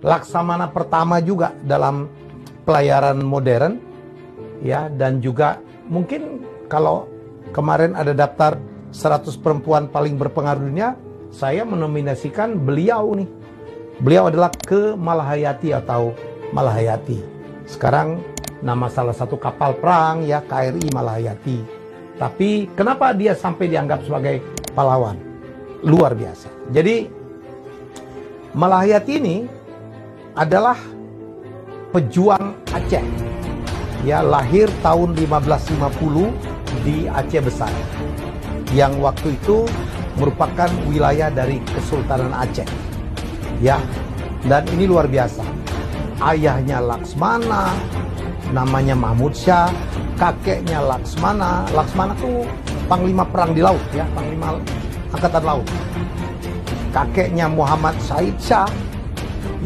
Laksamana pertama juga dalam pelayaran modern, ya, dan juga mungkin kalau kemarin ada daftar 100 perempuan paling berpengaruh dunia, saya menominasikan beliau nih. Beliau adalah Ke Malahayati atau Malahayati. Sekarang nama salah satu kapal perang, ya, KRI Malahayati. Tapi kenapa dia sampai dianggap sebagai pahlawan? Luar biasa. Jadi Malahayati ini adalah pejuang Aceh. Ya, lahir tahun 1550 di Aceh Besar, yang waktu itu merupakan wilayah dari Kesultanan Aceh. Ya, dan ini luar biasa. Ayahnya Laksmana, namanya Mahmud Syah, kakeknya Laksmana. Laksmana tuh panglima perang di laut, ya, panglima angkatan laut. Kakeknya Muhammad Said Shah,